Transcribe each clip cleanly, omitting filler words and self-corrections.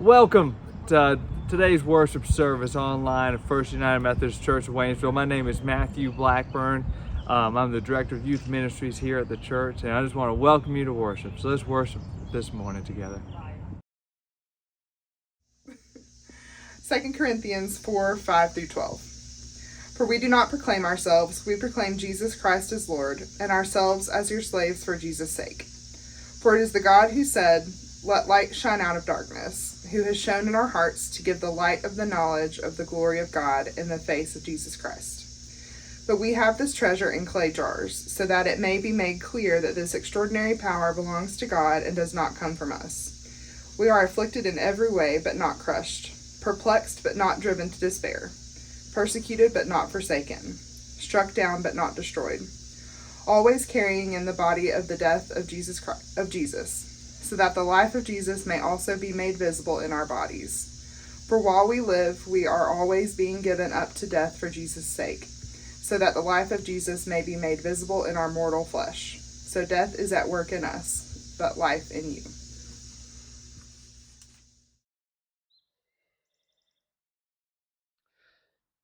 Welcome to today's worship service online at First United Methodist Church of Waynesville. My name is Matthew Blackburn. I'm the Director of Youth Ministries here at the church, and I just want to welcome you to worship. So let's worship this morning together. 2 Corinthians 4, 5 through 12. For we do not proclaim ourselves, we proclaim Jesus Christ as Lord, and ourselves as your slaves for Jesus' sake. For it is the God who said, "Let light shine out of darkness," who has shown in our hearts to give the light of the knowledge of the glory of God in the face of Jesus Christ. But we have this treasure in clay jars, so that it may be made clear that this extraordinary power belongs to God and does not come from us. We are afflicted in every way, but not crushed, perplexed, but not driven to despair, persecuted, but not forsaken, struck down, but not destroyed, always carrying in the body of the death of Jesus, so that the life of Jesus may also be made visible in our bodies. For while we live, we are always being given up to death for Jesus' sake, so that the life of Jesus may be made visible in our mortal flesh. So death is at work in us, but life in you.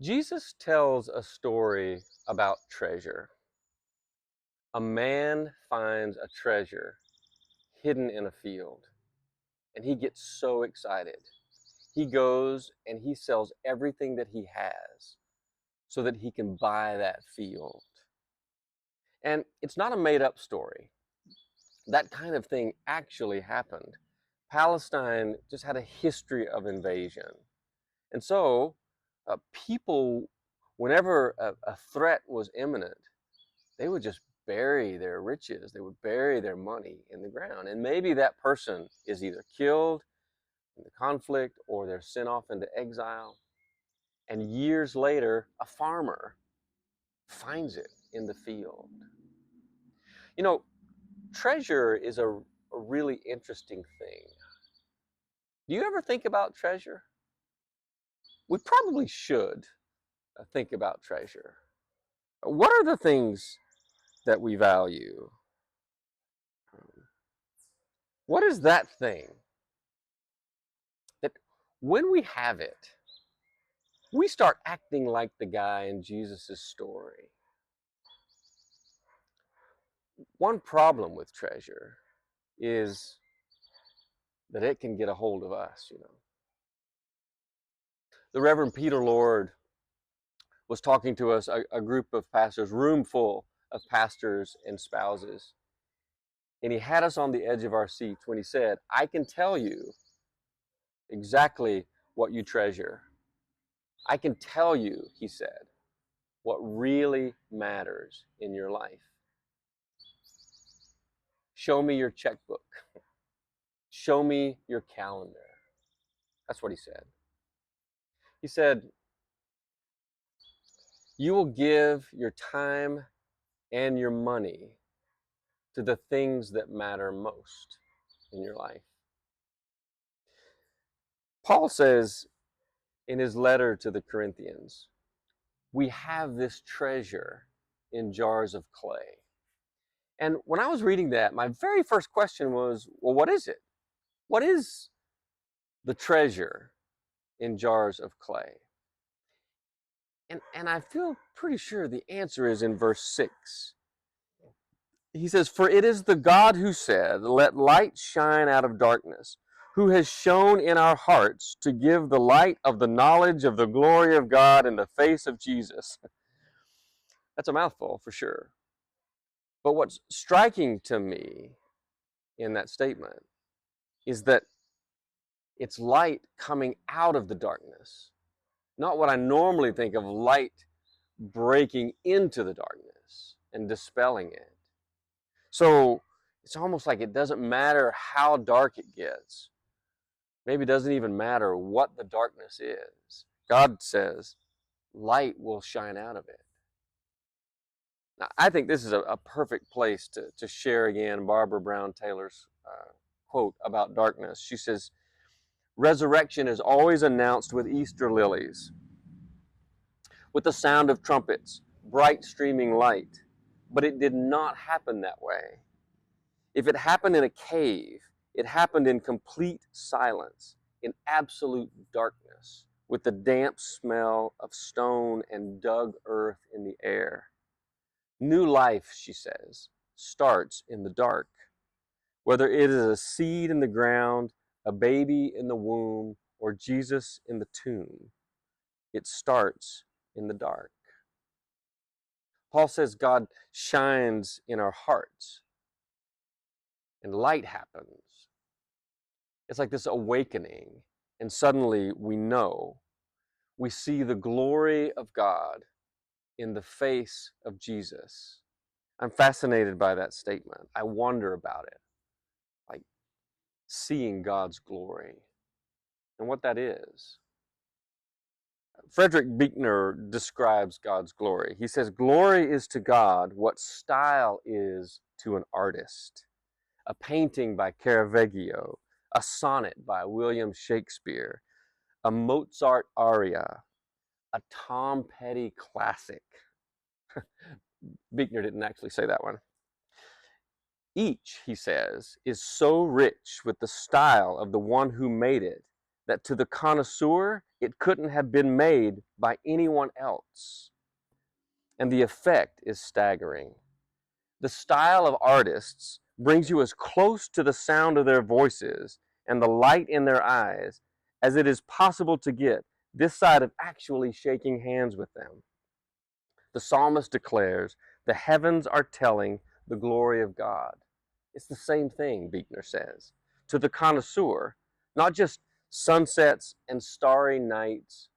Jesus tells a story about treasure. A man finds a treasure hidden in a field, and he gets so excited. He goes and he sells everything that he has so that he can buy that field. And it's not a made-up story. That kind of thing actually happened. Palestine just had a history of invasion. And so people, whenever a threat was imminent, they would just bury their riches. They would bury their money in the ground. And maybe that person is either killed in the conflict or they're sent off into exile. And years later, a farmer finds it in the field. You know, treasure is a really interesting thing. Do you ever think about treasure? We probably should think about treasure. What are the things that we value? What is that thing that when we have it, we start acting like the guy in Jesus' story? One problem with treasure is that it can get a hold of us, The Reverend Peter Lord was talking to us, a group of pastors, room full of pastors and spouses. And he had us on the edge of our seats when he said, "I can tell you exactly what you treasure. I can tell you," he said, "what really matters in your life. Show me your checkbook. Show me your calendar." That's what he said. He said, "You will give your time and your money to the things that matter most in your life." Paul says in his letter to the Corinthians, we have this treasure in jars of clay. And when I was reading that, my very first question was, well, what is it? What is the treasure in jars of clay? And I feel pretty sure the answer is in verse 6. He says, "For it is the God who said, 'Let light shine out of darkness,' who has shown in our hearts to give the light of the knowledge of the glory of God in the face of Jesus." That's a mouthful for sure. But what's striking to me in that statement is that it's light coming out of the darkness, not what I normally think of light breaking into the darkness and dispelling it. So it's almost like it doesn't matter how dark it gets. Maybe it doesn't even matter what the darkness is. God says light will shine out of it. Now, I think this is a perfect place to share again Barbara Brown Taylor's quote about darkness. She says, "Resurrection is always announced with Easter lilies, with the sound of trumpets, bright streaming light. But it did not happen that way. If it happened in a cave, it happened in complete silence, in absolute darkness, with the damp smell of stone and dug earth in the air. New life, she says, starts in the dark. Whether it is a seed in the ground, a baby in the womb, or Jesus in the tomb, it starts in the dark. Paul says God shines in our hearts and light happens. It's like this awakening, and suddenly we know. We see the glory of God in the face of Jesus. I'm fascinated by that statement. I wonder about it, like seeing God's glory and what that is. Frederick Buechner describes God's glory. He says, "Glory is to God what style is to an artist. A painting by Caravaggio, a sonnet by William Shakespeare, a Mozart aria, a Tom Petty classic." Buechner didn't actually say that one. Each, he says, is so rich with the style of the one who made it that to the connoisseur it couldn't have been made by anyone else. And the effect is staggering. The style of artists brings you as close to the sound of their voices and the light in their eyes as it is possible to get this side of actually shaking hands with them. The psalmist declares, "The heavens are telling the glory of God." It's the same thing, Buechner says. To the connoisseur, not just sunsets and starry nights,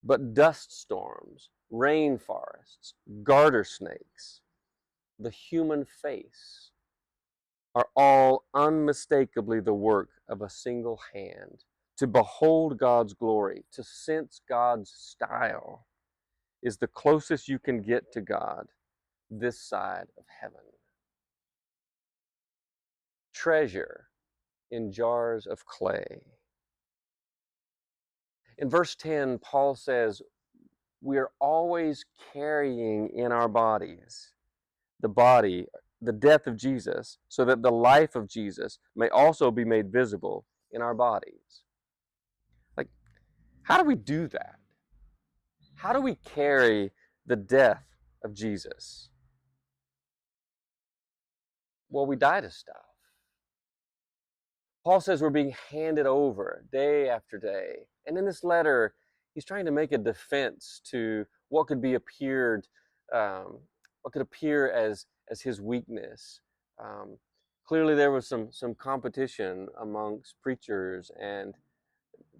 but dust storms, rainforests, garter snakes, the human face, are all unmistakably the work of a single hand. To behold God's glory, to sense God's style, is the closest you can get to God this side of heaven. Treasure in jars of clay. In verse 10, Paul says, we are always carrying in our bodies the death of Jesus, so that the life of Jesus may also be made visible in our bodies. Like, how do we do that? How do we carry the death of Jesus? Well, we die to stuff. Paul says we're being handed over day after day. And in this letter, he's trying to make a defense to what could appear as his weakness. Clearly, there was some competition amongst preachers, and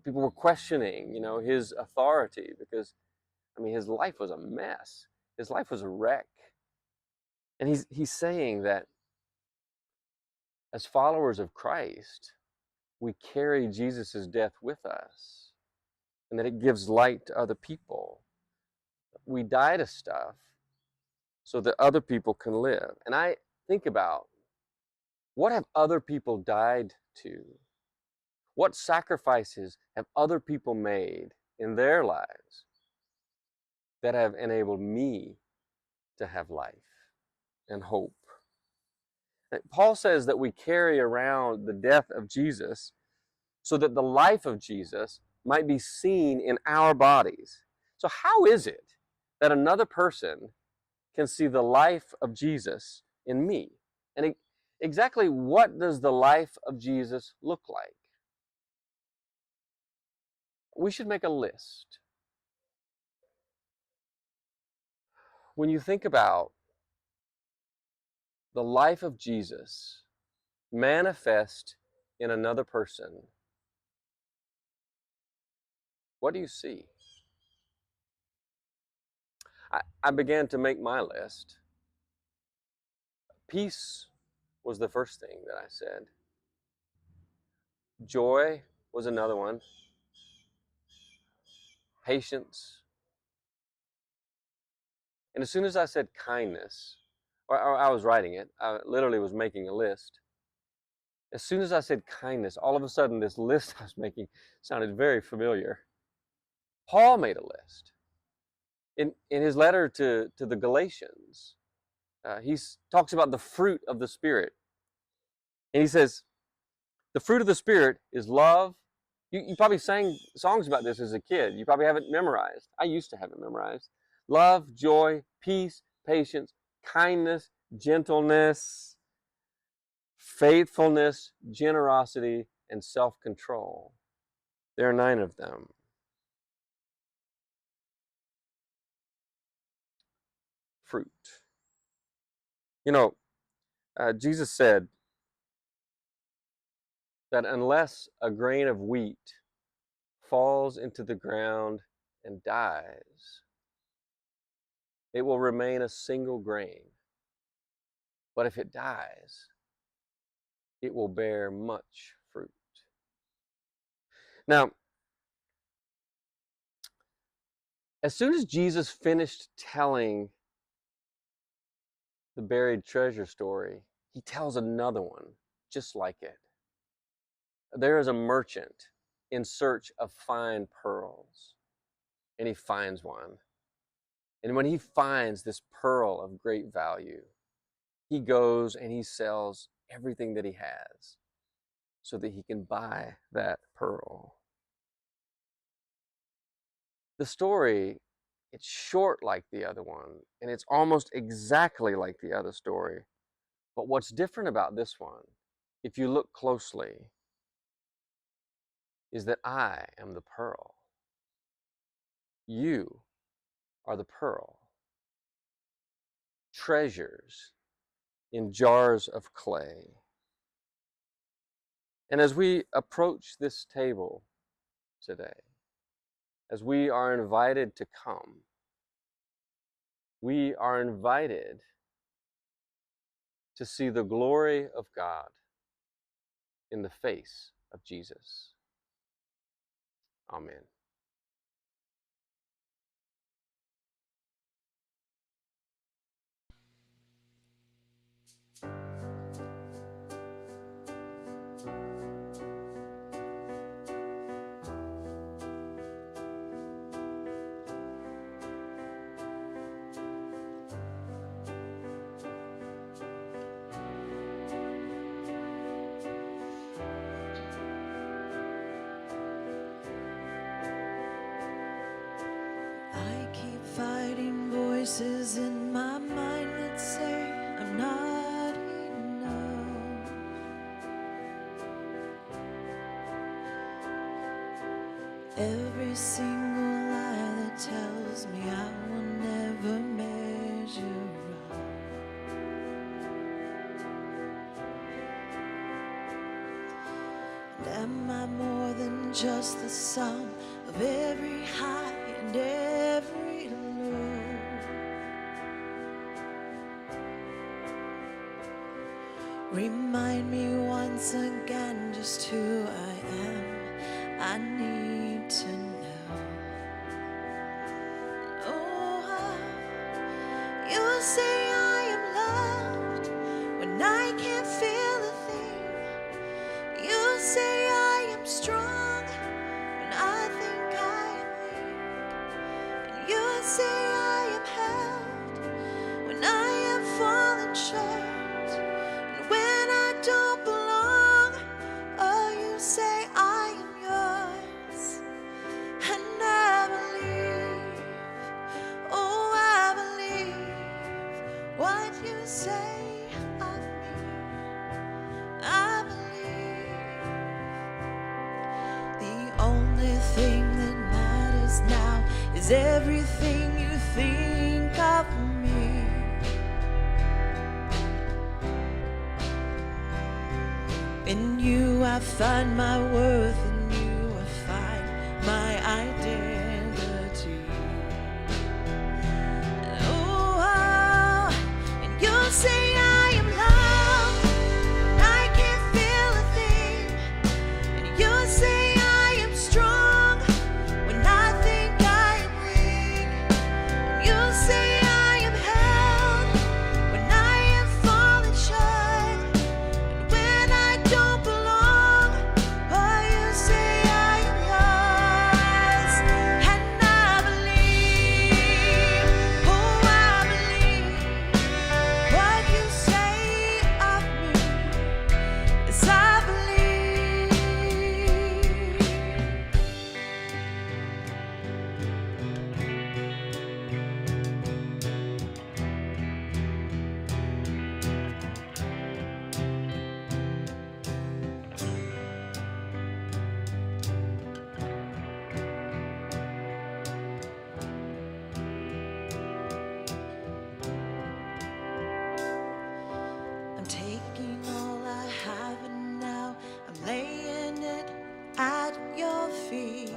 people were questioning, his authority, because his life was a mess. His life was a wreck. And he's saying that as followers of Christ, we carry Jesus' death with us, and that it gives light to other people. We die to stuff so that other people can live. And I think about, what have other people died to? What sacrifices have other people made in their lives that have enabled me to have life and hope? Paul says that we carry around the death of Jesus so that the life of Jesus might be seen in our bodies. So how is it that another person can see the life of Jesus in me? And exactly what does the life of Jesus look like? We should make a list. When you think about the life of Jesus manifest in another person, what do you see? I began to make my list. Peace was the first thing that I said. Joy was another one. Patience. And as soon as I said kindness, or I was writing it, I literally was making a list. As soon as I said kindness, all of a sudden this list I was making sounded very familiar. Paul made a list. In his letter to the Galatians, he talks about the fruit of the Spirit. And he says, the fruit of the Spirit is love, You probably sang songs about this as a kid. You probably have it memorized. I used to have it memorized. Love, joy, peace, patience, kindness, gentleness, faithfulness, generosity, and self-control. There are 9 of them. Fruit. You know, Jesus said that unless a grain of wheat falls into the ground and dies, it will remain a single grain. But if it dies, it will bear much fruit. Now, as soon as Jesus finished telling the buried treasure story, he tells another one just like it. There is a merchant in search of fine pearls, and he finds one. And when he finds this pearl of great value, he goes and he sells everything that he has so that he can buy that pearl. The story, it's short like the other one, and it's almost exactly like the other story. But what's different about this one, if you look closely, is that I am the pearl. You are the pearl. Treasures in jars of clay. And as we approach this table today, as we are invited to come, we are invited to see the glory of God in the face of Jesus. Amen. I keep fighting voices in my mind that say I'm not enough. Every single lie that tells me I will never measure up. And am I more than just the sum of every high and every low? Remind me once again just who I am. I need to know. Oh, you say I am loved when I can't feel a thing. You say I am strong when I think I am weak. And you say I am held when I am fallen short. And when I don't belong, oh, you say I am yours. And I believe, oh, I believe what you say of me. I believe the only thing that matters now is everything you think of me. In you I find my worth, in you I find my identity. Oh, and you say I am loved, and I can't feel a thing. And you say I am strong when I think I am weak. And you say I am held when I am fallen short. And when I don't belong, oh, you say I am yours. feet.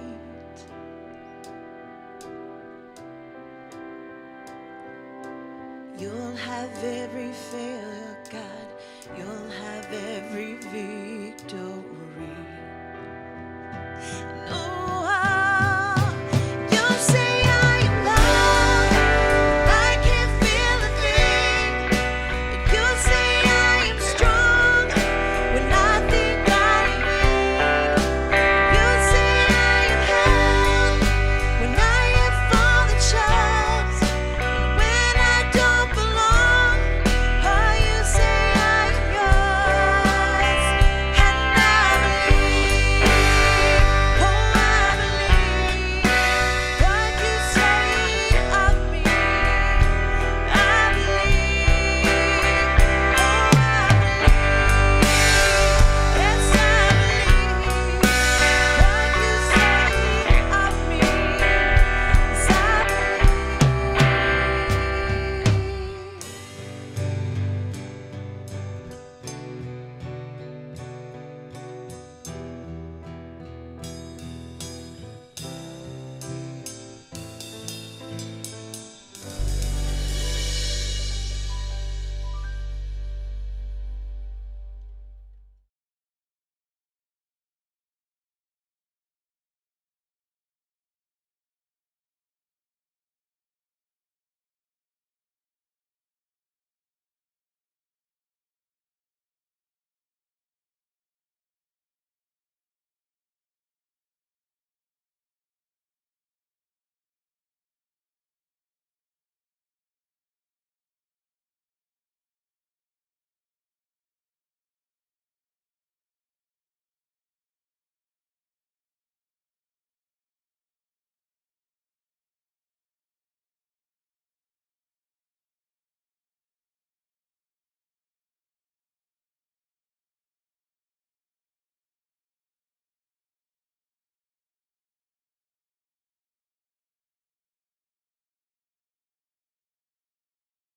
You'll have every failure, God. You'll have every victory.